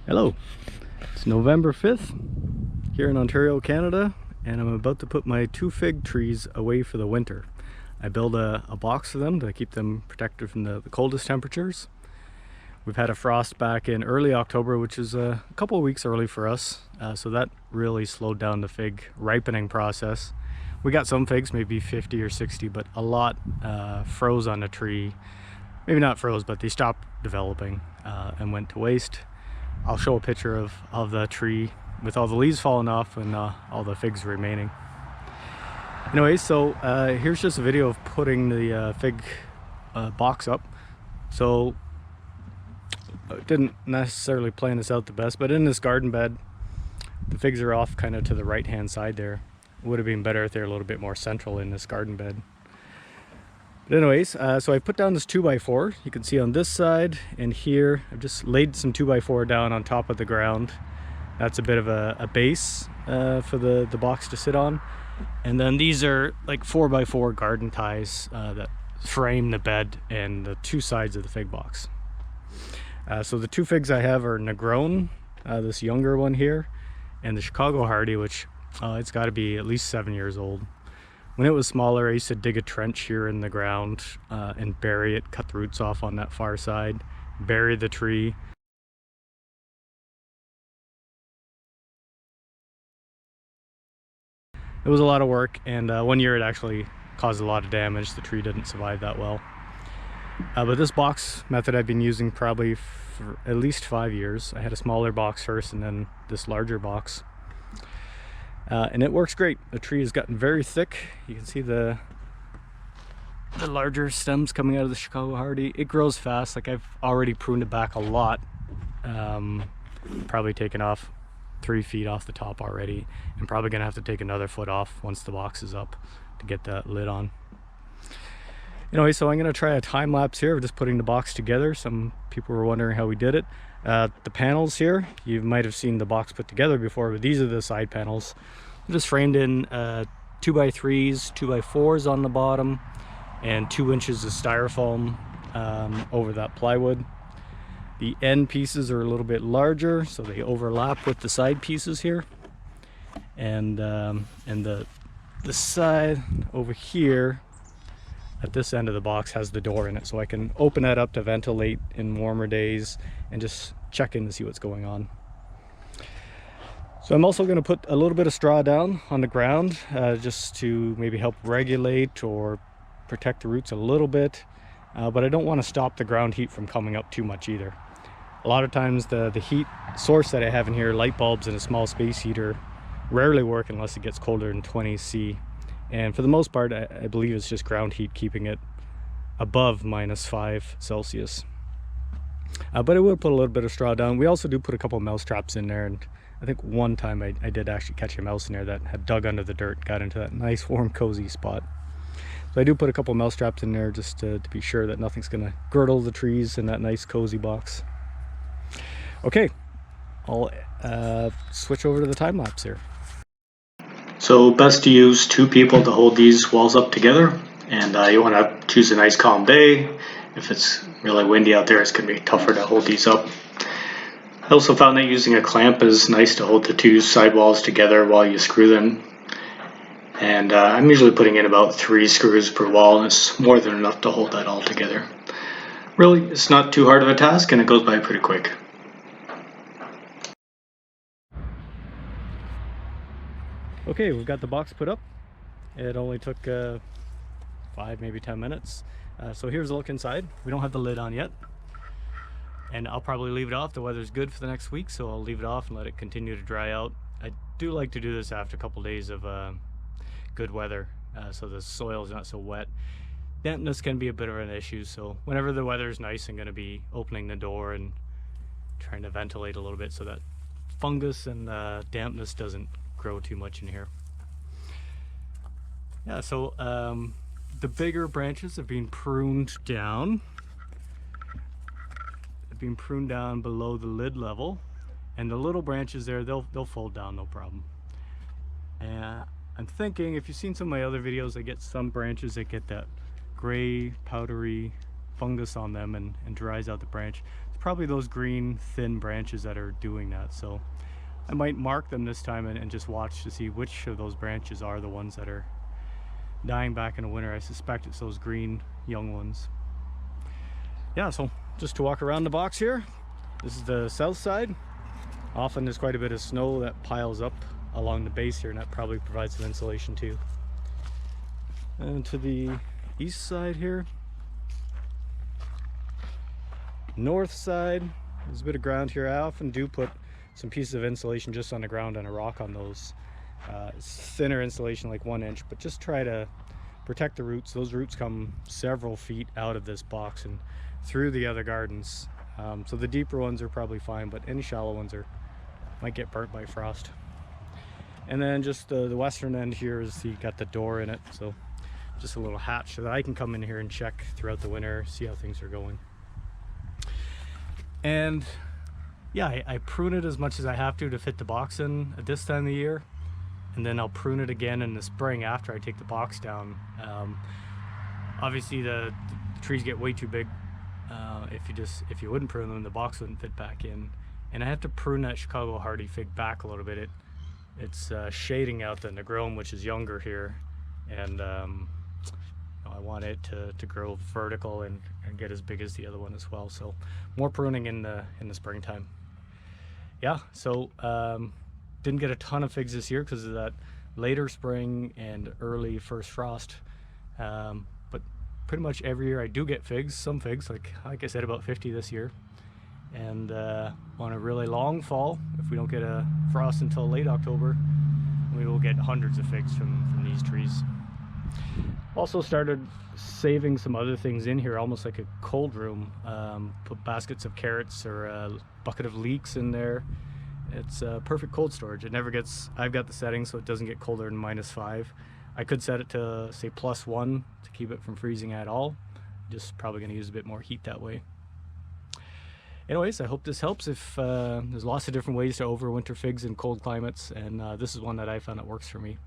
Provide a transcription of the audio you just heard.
Hello, it's November 5th here in Ontario, Canada, and I'm about to put my 2 fig trees away for the winter. I built a box for them to keep them protected from the coldest temperatures. We've had a frost back in early October, which is a couple of weeks early for us, so that really slowed down the fig ripening process. We got some figs, maybe 50 or 60, but a lot froze on the tree. Maybe not froze, but they stopped developing and went to waste. I'll show a picture of the tree with all the leaves falling off and all the figs remaining. Anyway, so here's just a video of putting the fig box up. So I didn't necessarily plan this out the best, but in this garden bed, the figs are off kind of to the right hand side there. It would have been better if they're a little bit more central in this garden bed. But anyways, so I put down this 2x4. You can see on this side and here, I've just laid some 2x4 down on top of the ground. That's a bit of a base for the box to sit on. And then these are like 4x4 garden ties that frame the bed and the two sides of the fig box. So the 2 figs I have are Negron, this younger one here, and the Chicago Hardy, which it's got to be at least 7 years old. When it was smaller, I used to dig a trench here in the ground and bury it, cut the roots off on that far side, bury the tree. It was a lot of work, and 1 year it actually caused a lot of damage. The tree didn't survive that well. But this box method I've been using probably for at least 5 years. I had a smaller box first and then this larger box. And it works great. The tree has gotten very thick. You can see the larger stems coming out of the Chicago Hardy. It grows fast. Like, I've already pruned it back a lot. Probably taken off 3 feet off the top already, and probably gonna have to take another foot off once the box is up to get that lid on. Anyway, so I'm gonna try a time lapse here of just putting the box together. Some people were wondering how we did it. The panels here, you might have seen the box put together before, but these are the side panels. They're just framed in 2x3s, 2x4s on the bottom, and 2 inches of styrofoam over that plywood. The end pieces are a little bit larger, so they overlap with the side pieces here. And the side over here at this end of the box has the door in it, so I can open that up to ventilate in warmer days and just check in to see what's going on. So I'm also going to put a little bit of straw down on the ground just to maybe help regulate or protect the roots a little bit, but I don't want to stop the ground heat from coming up too much either. A lot of times the heat source that I have in here, light bulbs and a small space heater, rarely work unless it gets colder than 20 C. And for the most part, I believe it's just ground heat keeping it above -5 Celsius. But I will put a little bit of straw down. We also do put a couple of mouse traps in there, and I think one time I did actually catch a mouse in there that had dug under the dirt, got into that nice warm cozy spot. So I do put a couple of mouse traps in there just to be sure that nothing's gonna girdle the trees in that nice cozy box. Okay, I'll switch over to the time lapse here. So best to use 2 people to hold these walls up together, and you want to choose a nice calm day. If it's really windy out there, it's going to be tougher to hold these up. I also found that using a clamp is nice to hold the 2 side walls together while you screw them. And I'm usually putting in about 3 screws per wall, and it's more than enough to hold that all together. Really, it's not too hard of a task, and it goes by pretty quick. Okay, we've got the box put up. It only took 5, maybe 10 minutes. So here's a look inside. We don't have the lid on yet, and I'll probably leave it off. The weather's good for the next week, so I'll leave it off and let it continue to dry out. I do like to do this after a couple days of good weather, so the soil is not so wet. Dampness can be a bit of an issue, so whenever the weather is nice, I'm going to be opening the door and trying to ventilate a little bit so that fungus and dampness doesn't grow too much in here. Yeah, so the bigger branches have been pruned down. They've been pruned down below the lid level, and the little branches there, they'll fold down no problem. And I'm thinking, if you've seen some of my other videos, I get some branches that get that gray powdery fungus on them and dries out the branch. It's probably those green thin branches that are doing that. So I might mark them this time and just watch to see which of those branches are the ones that are dying back in the winter. I suspect it's those green young ones. Yeah, so just to walk around the box here, this is the south side. Often there's quite a bit of snow that piles up along the base here, and that probably provides some insulation too. And to the east side here, north side, there's a bit of ground here. I often do put some pieces of insulation just on the ground and a rock on those. It's thinner insulation, like 1 inch, but just try to protect the roots. Those roots come several feet out of this box and through the other gardens. So the deeper ones are probably fine, but any shallow ones might get burnt by frost. And then just the western end here is got the door in it, so just a little hatch so that I can come in here and check throughout the winter, see how things are going. And yeah, I prune it as much as I have to fit the box in at this time of the year, and then I'll prune it again in the spring after I take the box down. Obviously the trees get way too big. If you wouldn't prune them, the box wouldn't fit back in. And I have to prune that Chicago Hardy fig back a little bit. It's shading out the Negron, which is younger here, and I want it to grow vertical and get as big as the other one as well. So more pruning in the springtime. Yeah, so didn't get a ton of figs this year because of that later spring and early first frost. But pretty much every year I do get figs, some figs, like I said, about 50 this year. And on a really long fall, if we don't get a frost until late October, we will get hundreds of figs from these trees. Also started saving some other things in here, almost like a cold room. Put baskets of carrots or a bucket of leeks in there. It's perfect cold storage. It never gets, I've got the setting so it doesn't get colder than -5. I could set it to say +1 to keep it from freezing at all. Just probably going to use a bit more heat that way. Anyways, I hope this helps. If there's lots of different ways to overwinter figs in cold climates, and this is one that I found that works for me.